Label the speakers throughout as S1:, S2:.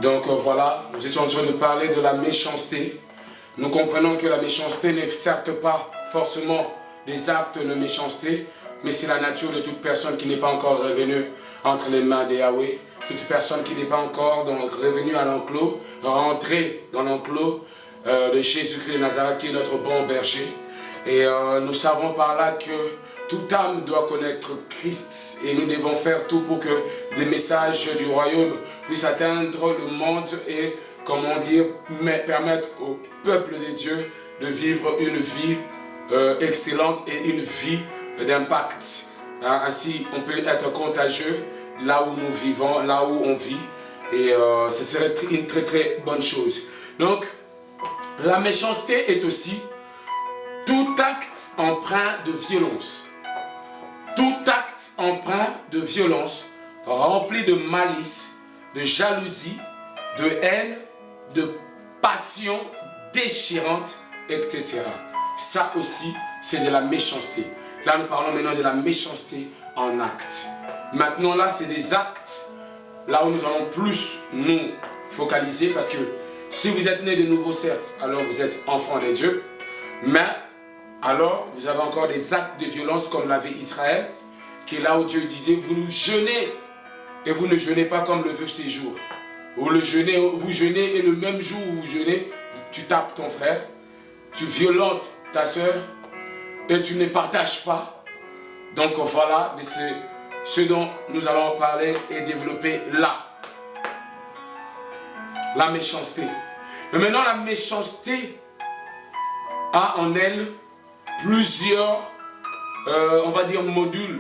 S1: Donc voilà, nous étions en train de parler de la méchanceté. Nous comprenons que la méchanceté n'est certes pas forcément des actes de méchanceté, mais c'est la nature de toute personne qui n'est pas encore revenue entre les mains de Yahweh, toute personne qui n'est pas encore revenue à l'enclos, rentrée dans l'enclos de Jésus-Christ de Nazareth, qui est notre bon berger. Et nous savons par là que toute âme doit connaître Christ et nous devons faire tout pour que des messages du royaume puissent atteindre le monde et, comment dire, permettre au peuple de Dieu de vivre une vie excellente et une vie d'impact. Ainsi, on peut être contagieux là où nous vivons, là où on vit, et ce serait une très très bonne chose. Donc, la méchanceté est aussi tout acte empreint de violence. Tout acte empreint de violence, rempli de malice, de jalousie, de haine, de passion déchirante, etc. Ça aussi, c'est de la méchanceté. Là, nous parlons maintenant de la méchanceté en acte. Maintenant, là, c'est des actes, là où nous allons plus nous focaliser, parce que si vous êtes né de nouveau, certes, alors vous êtes enfant de Dieu, mais alors vous avez encore des actes de violence comme l'avait Israël, qui est là où Dieu disait, vous jeûnez, et vous ne jeûnez pas comme le veut ces jours. Vous jeûnez, et le même jour où vous jeûnez, tu tapes ton frère, tu violentes ta soeur, et tu ne partages pas. Donc voilà, c'est ce dont nous allons parler et développer là. La méchanceté. Mais maintenant, la méchanceté a en elle plusieurs, on va dire, modules,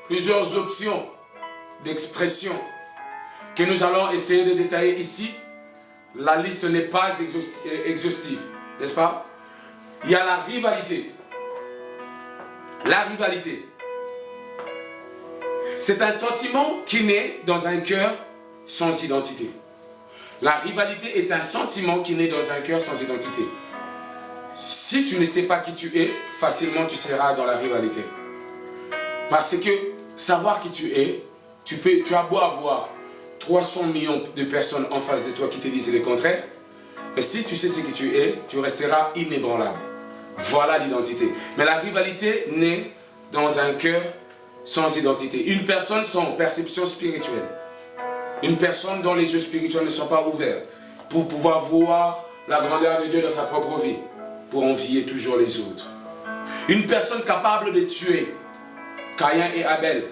S1: plusieurs options d'expression que nous allons essayer de détailler ici. La liste n'est pas exhaustive, n'est-ce pas? Il y a la rivalité. La rivalité. C'est un sentiment qui naît dans un cœur sans identité. La rivalité est un sentiment qui naît dans un cœur sans identité. Si tu ne sais pas qui tu es, facilement tu seras dans la rivalité. Parce que savoir qui tu es, tu as beau avoir 300 millions de personnes en face de toi qui te disent le contraire, mais si tu sais ce que tu es, tu resteras inébranlable. Voilà l'identité. Mais la rivalité naît dans un cœur sans identité. Une personne sans perception spirituelle. Une personne dont les yeux spirituels ne sont pas ouverts pour pouvoir voir la grandeur de Dieu dans sa propre vie, pour envier toujours les autres. Une personne capable de tuer Caïn et Abel.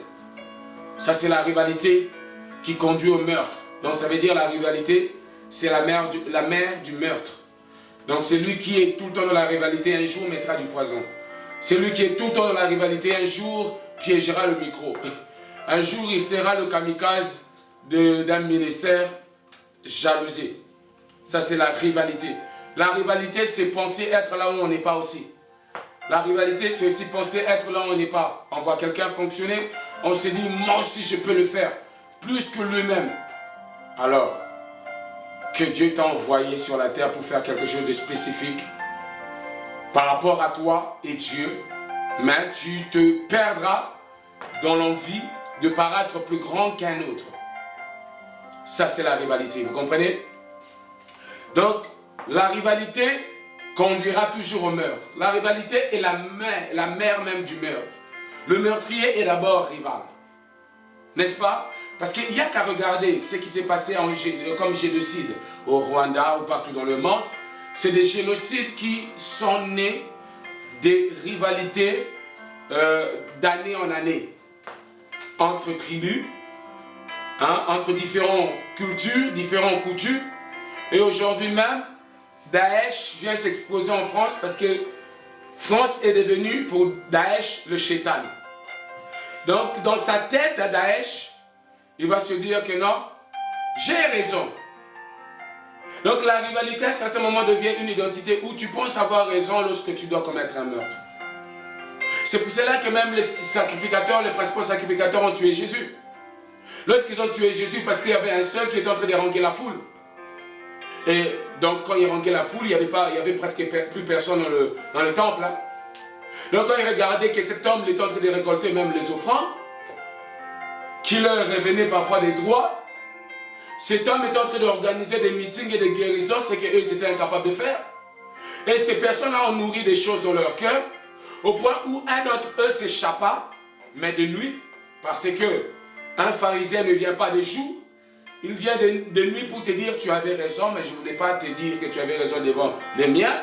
S1: Ça, c'est la rivalité qui conduit au meurtre. Donc ça veut dire la rivalité, c'est la mère du meurtre. Donc celui qui est tout le temps dans la rivalité, un jour mettra du poison. Celui qui est tout le temps dans la rivalité, un jour piégera le micro. Un jour, il sera le kamikaze d'un ministère jalousé. Ça, c'est la rivalité. La rivalité, c'est penser être là où on n'est pas aussi. La rivalité, c'est aussi penser être là où on n'est pas. On voit quelqu'un fonctionner, on se dit, moi aussi, je peux le faire. Plus que lui-même. Alors, que Dieu t'a envoyé sur la terre pour faire quelque chose de spécifique par rapport à toi et Dieu, mais tu te perdras dans l'envie de paraître plus grand qu'un autre. Ça, c'est la rivalité, vous comprenez? Donc, la rivalité conduira toujours au meurtre. La rivalité est la mère même du meurtre. Le meurtrier est d'abord rival. N'est-ce pas? Parce qu'il n'y a qu'à regarder ce qui s'est passé comme génocide au Rwanda ou partout dans le monde. C'est des génocides qui sont nés des rivalités d'année en année. Entre tribus, entre différentes cultures, différentes coutumes. Et aujourd'hui même, Daesh vient s'exposer en France parce que France est devenue pour Daesh le shaitan. Donc dans sa tête à Daesh, il va se dire que non, j'ai raison. Donc la rivalité à un certain moment devient une identité où tu penses avoir raison lorsque tu dois commettre un meurtre. C'est pour cela que même les sacrificateurs, les principaux sacrificateurs ont tué Jésus. Lorsqu'ils ont tué Jésus, parce qu'il y avait un seul qui était en train de haranguer la foule. Et donc quand il haranguait la foule, il n'y avait presque plus personne dans le temple. Donc quand ils regardaient que cet homme était en train de récolter même les offrandes, qui leur revenaient parfois des droits, Cet homme est en train d'organiser des meetings et des guérisons, c'est qu'eux, ils étaient incapables de faire. Et ces personnes-là ont nourri des choses dans leur cœur, au point où un d'entre eux s'échappa, mais de nuit, parce que un pharisien ne vient pas de jour, il vient de nuit pour te dire tu avais raison, mais je ne voulais pas te dire que tu avais raison devant les miens.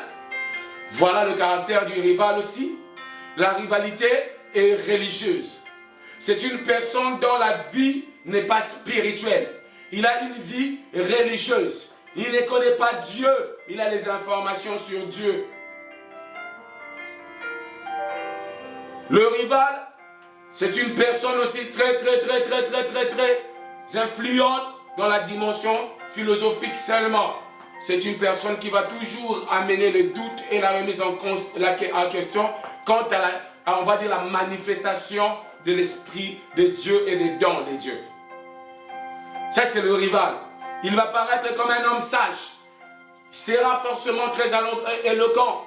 S1: Voilà le caractère du rival aussi. La rivalité est religieuse. C'est une personne dont la vie n'est pas spirituelle. Il a une vie religieuse. Il ne connaît pas Dieu. Il a les informations sur Dieu. Le rival, c'est une personne aussi très influente dans la dimension philosophique seulement. C'est une personne qui va toujours amener le doute et la remise en question quant à on va dire, la manifestation de l'Esprit de Dieu et des dons de Dieu. Ça, c'est le rival. Il va paraître comme un homme sage. Il sera forcément très éloquent.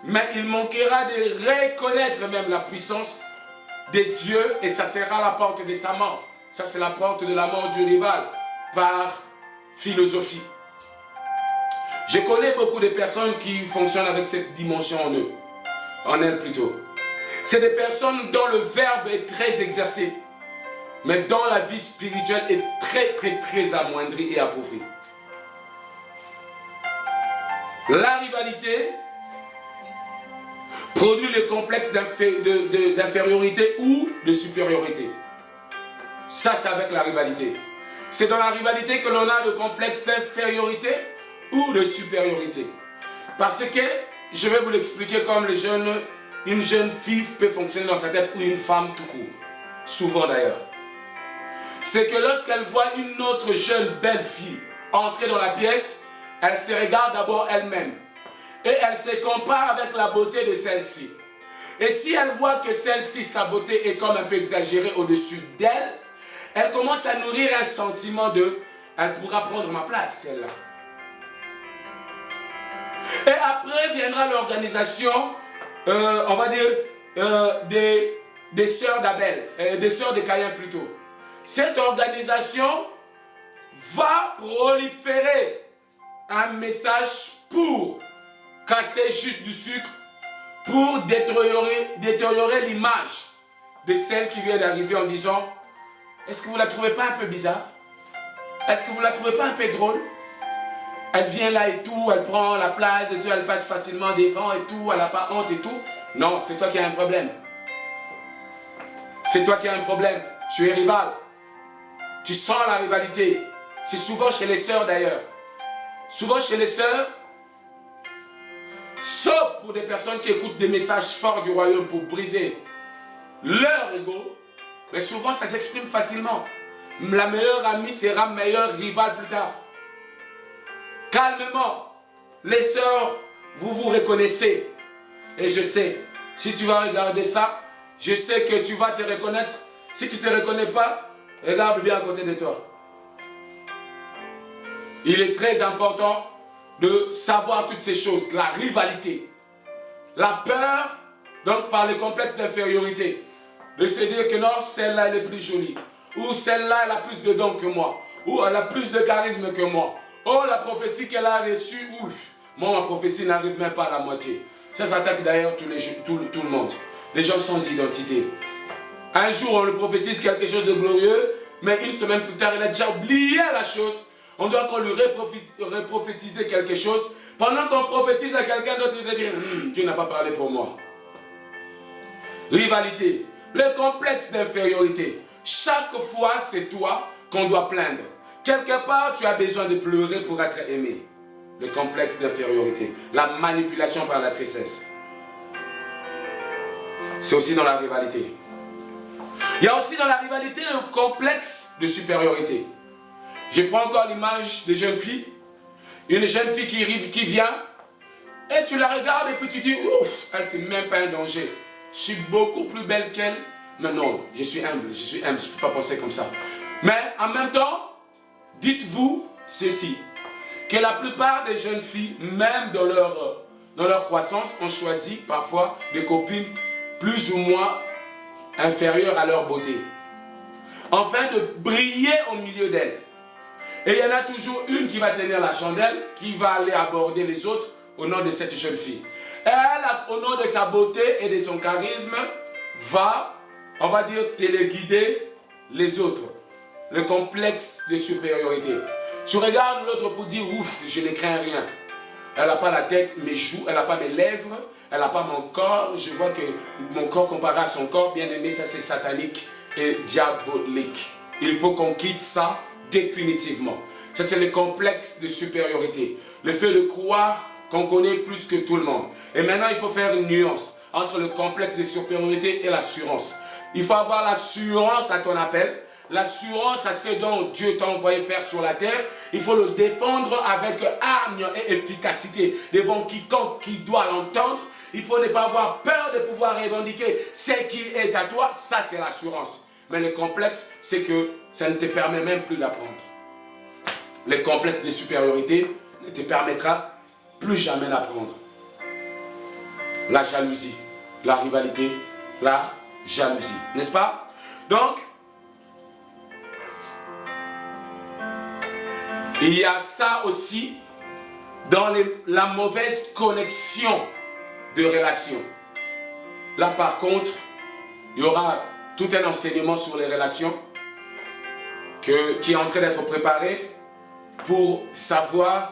S1: Mais il manquera de reconnaître même la puissance de Dieu et ça sera la porte de sa mort. Ça, c'est la porte de la mort du rival par philosophie. Je connais beaucoup de personnes qui fonctionnent avec cette dimension en eux. En elles plutôt. C'est des personnes dont le verbe est très exercé, mais dont la vie spirituelle est très amoindrie et appauvrie. La rivalité produit le complexe d'infériorité ou de supériorité. Ça, c'est avec la rivalité. C'est dans la rivalité que l'on a le complexe d'infériorité ou de supériorité. Parce que, je vais vous l'expliquer comme une jeune fille peut fonctionner dans sa tête ou une femme tout court. Souvent d'ailleurs. C'est que lorsqu'elle voit une autre jeune belle fille entrer dans la pièce, elle se regarde d'abord elle-même. Et elle se compare avec la beauté de celle-ci. Et si elle voit que celle-ci, sa beauté est comme un peu exagérée au-dessus d'elle, elle commence à nourrir un sentiment de « elle pourra prendre ma place, celle-là ». Et après viendra l'organisation, on va dire, des sœurs d'Abel, des sœurs de Caïn plutôt. Cette organisation va proliférer un message pour casser juste du sucre, pour détériorer l'image de celle qui vient d'arriver en disant « Est-ce que vous ne la trouvez pas un peu bizarre? Est-ce que vous ne la trouvez pas un peu drôle? Elle vient là et tout, elle prend la place et tout, elle passe facilement devant et tout, elle n'a pas honte et tout. » Non, c'est toi qui as un problème. C'est toi qui as un problème. Tu es rival. Tu sens la rivalité. C'est souvent chez les sœurs d'ailleurs. Souvent chez les sœurs, sauf pour des personnes qui écoutent des messages forts du royaume pour briser leur ego, mais souvent ça s'exprime facilement. La meilleure amie sera meilleure rivale plus tard. Calmement, les sœurs, vous vous reconnaissez. Et je sais, si tu vas regarder ça, je sais que tu vas te reconnaître. Si tu ne te reconnais pas, regarde bien à côté de toi. Il est très important de savoir toutes ces choses. La rivalité, la peur, donc par le complexe d'infériorité. De se dire que non, celle-là elle est plus jolie. Ou celle-là elle a plus de dons que moi. Ou elle a plus de charisme que moi. Oh, la prophétie qu'elle a reçue, ouf, moi ma prophétie n'arrive même pas à la moitié. Ça s'attaque d'ailleurs tout le monde. Les gens sans identité. Un jour on le prophétise quelque chose de glorieux, mais une semaine plus tard il a déjà oublié la chose. On doit encore lui reprophétiser quelque chose. Pendant qu'on prophétise à quelqu'un d'autre, il va dire Dieu n'a pas parlé pour moi. Rivalité. Le complexe d'infériorité. Chaque fois, c'est toi qu'on doit plaindre. Quelque part, tu as besoin de pleurer pour être aimé. Le complexe d'infériorité. La manipulation par la tristesse. C'est aussi dans la rivalité. Il y a aussi dans la rivalité le complexe de supériorité. Je prends encore l'image des jeunes filles. Une jeune fille qui vient et tu la regardes et puis tu dis ouf, elle c'est même pas un danger. Je suis beaucoup plus belle qu'elle. Mais non, je suis humble, je ne peux pas penser comme ça. Mais en même temps, dites-vous ceci, que la plupart des jeunes filles, même dans leur croissance, ont choisi parfois des copines plus ou moins inférieures à leur beauté. Afin de briller au milieu d'elles. Et il y en a toujours une qui va tenir la chandelle, qui va aller aborder les autres au nom de cette jeune fille. Elle, au nom de sa beauté et de son charisme, va, on va dire, téléguider les autres. Le complexe de supériorité. Tu regardes l'autre pour dire, ouf, je ne crains rien. Elle n'a pas la tête, mes joues, elle n'a pas mes lèvres, elle n'a pas mon corps. Je vois que mon corps comparé à son corps, bien aimé, ça c'est satanique et diabolique. Il faut qu'on quitte ça définitivement. Ça c'est le complexe de supériorité. Le fait de croire qu'on connaît plus que tout le monde. Et maintenant il faut faire une nuance entre le complexe de supériorité et l'assurance. Il faut avoir l'assurance à ton appel. L'assurance à ce dont Dieu t'a envoyé faire sur la terre, il faut le défendre avec hargne et efficacité devant quiconque qui doit l'entendre. Il faut ne pas avoir peur de pouvoir revendiquer ce qui est à toi. Ça, c'est l'assurance. Mais le complexe, c'est que ça ne te permet même plus d'apprendre. Le complexe de supériorité ne te permettra plus jamais d'apprendre. La jalousie, la rivalité, la jalousie. N'est-ce pas? Donc, il y a ça aussi dans la mauvaise connexion de relations. Là, par contre, il y aura tout un enseignement sur les relations qui est en train d'être préparé pour savoir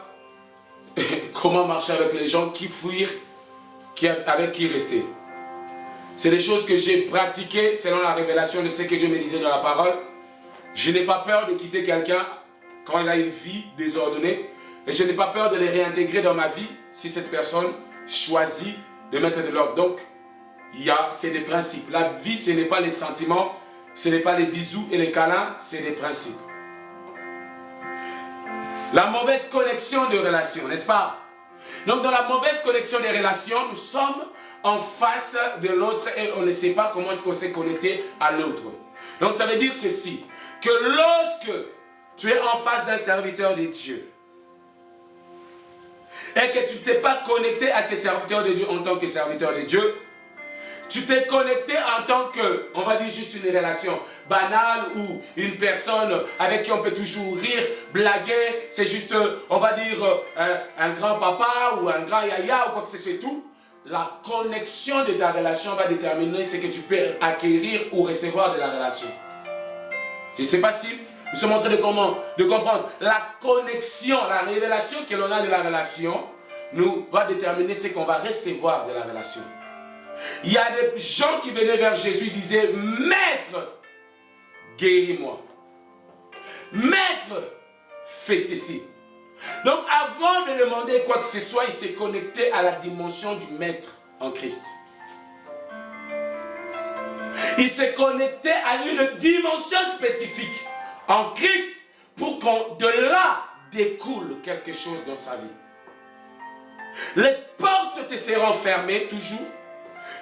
S1: comment marcher avec les gens, qui fuir, avec qui rester. C'est des choses que j'ai pratiquées selon la révélation de ce que Dieu me disait dans la parole. Je n'ai pas peur de quitter quelqu'un quand il a une vie désordonnée. Et je n'ai pas peur de les réintégrer dans ma vie si cette personne choisit de mettre de l'ordre. Donc, c'est des principes. La vie, ce n'est pas les sentiments, ce n'est pas les bisous et les câlins, c'est des principes. La mauvaise connexion de relations, n'est-ce pas? Donc, dans la mauvaise connexion des relations, nous sommes en face de l'autre et on ne sait pas comment est-ce qu'on s'est connecté à l'autre. Donc, ça veut dire ceci, que lorsque tu es en face d'un serviteur de Dieu et que tu ne t'es pas connecté à ces serviteurs de Dieu en tant que serviteur de Dieu, tu t'es connecté en tant que, on va dire juste une relation banale ou une personne avec qui on peut toujours rire, blaguer, c'est juste, on va dire, un grand papa ou un grand yaya ou quoi que ce soit tout. La connexion de ta relation va déterminer ce que tu peux acquérir ou recevoir de la relation. Je ne sais pas si nous sommes en train de comprendre. La connexion, la révélation que l'on a de la relation nous va déterminer ce qu'on va recevoir de la relation. Il y a des gens qui venaient vers Jésus et disaient, Maître, guéris-moi. Maître, fais ceci. Donc avant de demander quoi que ce soit, il s'est connecté à la dimension du Maître en Christ. Il s'est connecté à une dimension spécifique en Christ pour qu'on de là découle quelque chose dans sa vie. Les portes te seront fermées toujours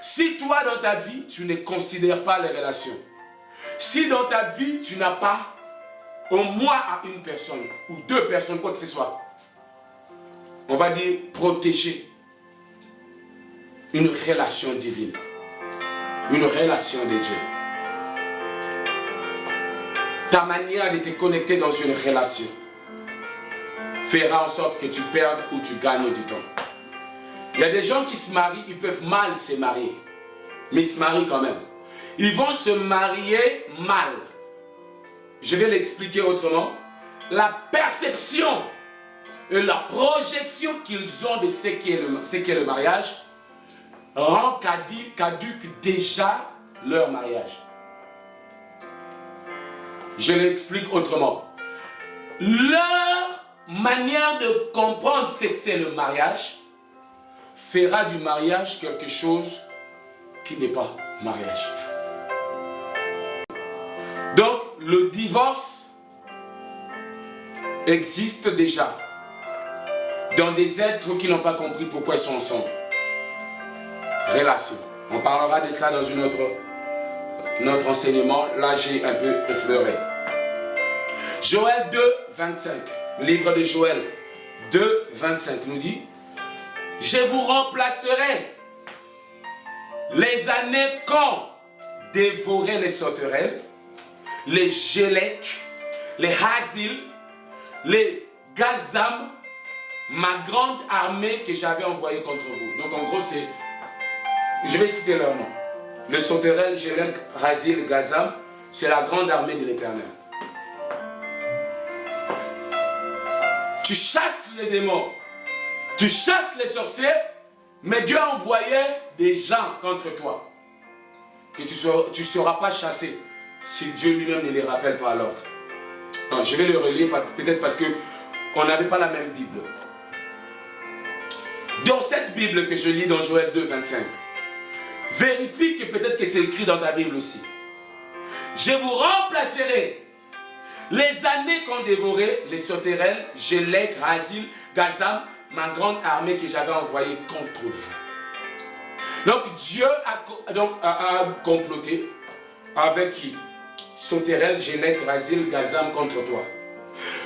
S1: si toi dans ta vie tu ne considères pas les relations. Si dans ta vie tu n'as pas au moins à une personne ou deux personnes, quoi que ce soit, on va dire protéger une relation divine, une relation de Dieu. Ta manière de te connecter dans une relation fera en sorte que tu perdes ou tu gagnes du temps. Il y a des gens qui se marient, ils peuvent mal se marier, mais ils se marient quand même. Ils vont se marier mal. Je vais l'expliquer autrement. La perception et la projection qu'ils ont de ce qu'est le mariage rend caduque déjà leur mariage. Je l'explique autrement. Leur manière de comprendre ce que c'est le mariage fera du mariage quelque chose qui n'est pas mariage. Donc, le divorce existe déjà dans des êtres qui n'ont pas compris pourquoi ils sont ensemble. Relation. On parlera de ça dans notre enseignement. Là, j'ai un peu effleuré. Joël 2, 25. Le livre de Joël 2, 25 nous dit: je vous remplacerai les années qu'ont dévoré les sauterelles, les gélèques, les hasiles, les Gazam, ma grande armée que j'avais envoyée contre vous. Donc en gros, c'est, je vais citer leur nom. Le Soterel, Gélek, Razil, Gazam, c'est la grande armée de l'Éternel. Tu chasses les démons, tu chasses les sorciers, mais Dieu a envoyé des gens contre toi. Que tu ne seras pas chassé si Dieu lui-même ne les rappelle pas à l'ordre. Non, je vais le relire peut-être parce qu'on n'avait pas la même Bible. Dans cette Bible que je lis dans Joël 2, 25, vérifie que peut-être que c'est écrit dans ta Bible aussi. Je vous remplacerai les années qu'ont dévoré les Soterel, Gélek, Razil, Gazam, ma grande armée que j'avais envoyée contre vous. Donc Dieu a comploté avec qui? Soterel, Gélek, Razil, Gazam contre toi.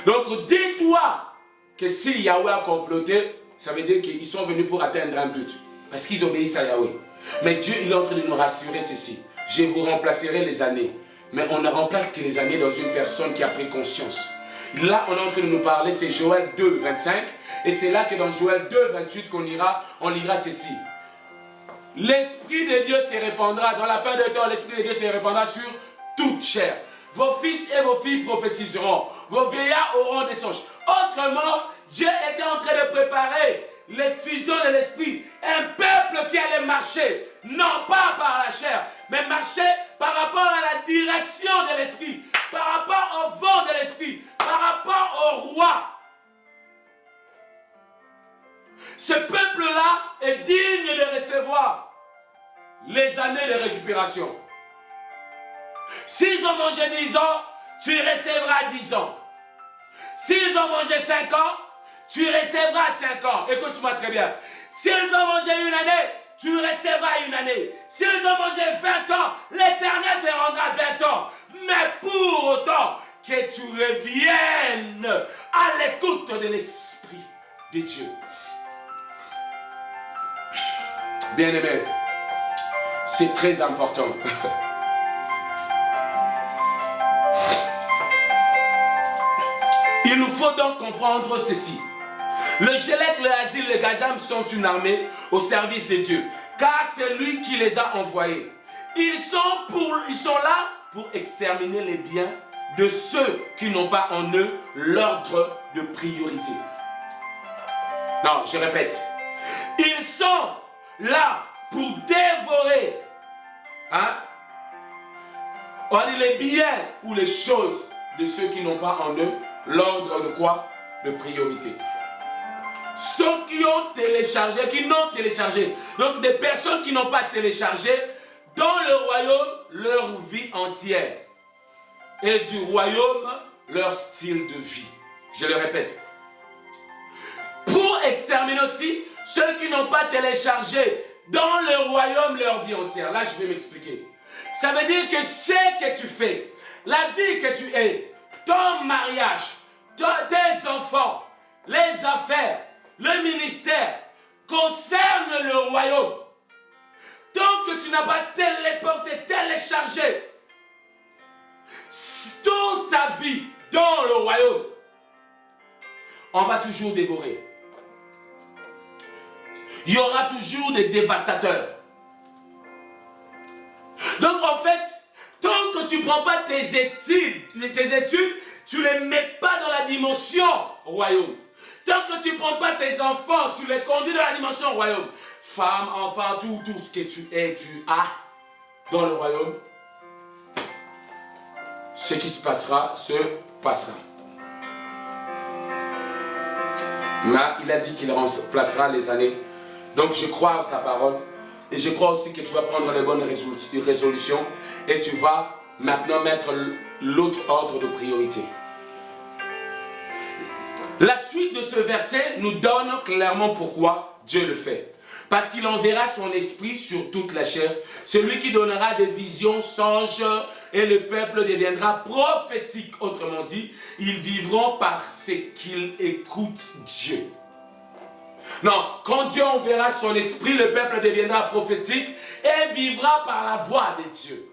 S1: Donc dis-toi que si Yahweh a comploté, ça veut dire qu'ils sont venus pour atteindre un but. Parce qu'ils obéissent à Yahweh. Mais Dieu il est en train de nous rassurer ceci. Je vous remplacerai les années. Mais on ne remplace que les années dans une personne qui a pris conscience. Là, on est en train de nous parler, c'est Joël 2, 25. Et c'est là que dans Joël 2, 28 on lira ceci. L'Esprit de Dieu se répandra, dans la fin de temps, l'Esprit de Dieu se répandra sur toute chair. Vos fils et vos filles prophétiseront. Vos vieillards auront des songes. Autrement, Dieu était en train de préparer les fusions de l'Esprit. Un peuple qui allait marcher, non pas par la chair, mais marcher par rapport à la direction de l'Esprit, par rapport au vent de l'Esprit, par rapport au roi. Ce peuple-là est digne de recevoir les années de récupération. S'ils ont mangé 10 ans, tu recevras 10 ans. S'ils ont mangé 5 ans, tu recevras 5 ans. Écoute-moi très bien. S'ils ont mangé une année, tu recevras une année. S'ils ont mangé 20 ans, l'Éternel te rendra 20 ans. Mais pour autant que tu reviennes à l'écoute de l'Esprit de Dieu. Bien-aimé, c'est très important. Il nous faut donc comprendre ceci. Le Gélek, le Razil, le Gazam sont une armée au service de Dieu. Car c'est lui qui les a envoyés. Ils sont là pour exterminer les biens de ceux qui n'ont pas en eux l'ordre de priorité. Non, je répète. Ils sont là pour dévorer on dit les biens ou les choses de ceux qui n'ont pas en eux l'ordre de quoi? De priorité. Ceux qui ont téléchargé, qui n'ont téléchargé. Donc des personnes qui n'ont pas téléchargé dans le royaume leur vie entière. Et du royaume leur style de vie. Je le répète. Pour exterminer aussi ceux qui n'ont pas téléchargé dans le royaume leur vie entière. Là, je vais m'expliquer. Ça veut dire que ce que tu fais, la vie que tu es, ton mariage, tes enfants, les affaires, le ministère, concerne le royaume. Tant que tu n'as pas téléchargé toute ta vie dans le royaume, on va toujours dévorer. Il y aura toujours des dévastateurs. Donc en fait, tant que tu ne prends pas tes études, tu ne les mets pas dans la dimension royaume. Tant que tu ne prends pas tes enfants, tu les conduis dans la dimension royaume. Femme, enfant, tout ce que tu es, tu as dans le royaume. Ce qui se passera. Là, il a dit qu'il remplacera les années. Donc je crois à sa parole. Et je crois aussi que tu vas prendre les bonnes résolutions. Et tu vas maintenant mettre l'autre ordre de priorité. La suite de ce verset nous donne clairement pourquoi Dieu le fait. Parce qu'il enverra son esprit sur toute la chair. Celui qui donnera des visions, songes, et le peuple deviendra prophétique. Autrement dit, ils vivront parce qu'ils écoutent Dieu. Non, quand Dieu enverra son esprit, le peuple deviendra prophétique et vivra par la voix de Dieu.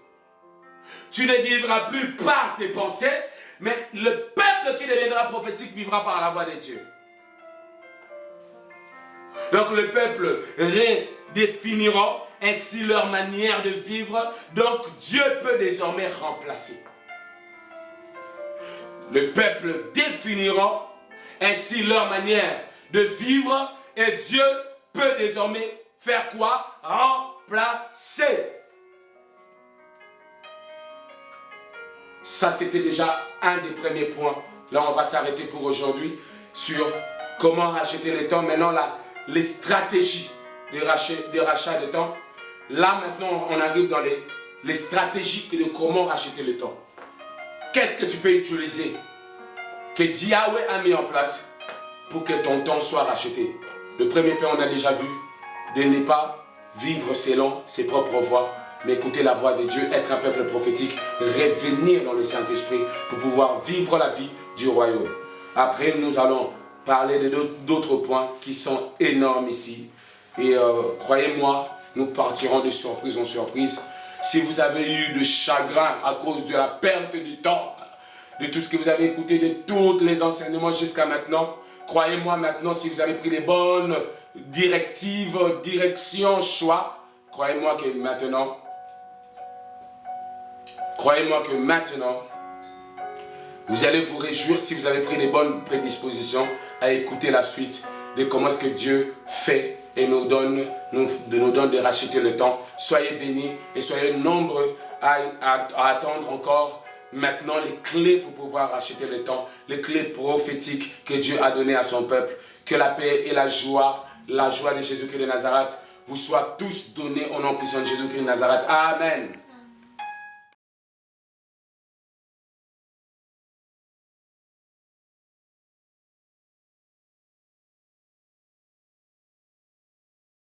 S1: Tu ne vivras plus par tes pensées, Mais le peuple qui deviendra prophétique vivra par la voix de Dieu. Donc le peuple redéfinira ainsi leur manière de vivre. Donc Dieu peut désormais remplacer. Le peuple définira ainsi leur manière de vivre et Dieu peut désormais faire quoi? Remplacer. Ça, c'était déjà un des premiers points. Là, on va s'arrêter pour aujourd'hui sur comment racheter le temps. Maintenant, là, les stratégies de rachat de temps. Là, maintenant, on arrive dans les stratégies de comment racheter le temps. Qu'est-ce que tu peux utiliser que Yahweh a mis en place pour que ton temps soit racheté? Le premier point, on a déjà vu, de ne pas vivre selon ses propres voies, mais écouter la voix de Dieu, être un peuple prophétique, revenir dans le Saint-Esprit pour pouvoir vivre la vie du royaume. Après, nous allons parler d'autres points qui sont énormes ici. Et croyez-moi, nous partirons de surprise en surprise. Si vous avez eu de chagrin à cause de la perte du temps, de tout ce que vous avez écouté, de tous les enseignements jusqu'à maintenant, croyez-moi maintenant, si vous avez pris les bonnes directives, directions, choix, croyez-moi que maintenant, vous allez vous réjouir si vous avez pris les bonnes prédispositions à écouter la suite de comment est-ce que Dieu fait et nous donne de racheter le temps. Soyez bénis et soyez nombreux à attendre encore maintenant les clés pour pouvoir racheter le temps, les clés prophétiques que Dieu a données à son peuple. Que la paix et la joie de Jésus-Christ de Nazareth vous soient tous donnés au nom puissant de Jésus-Christ de Nazareth. Amen.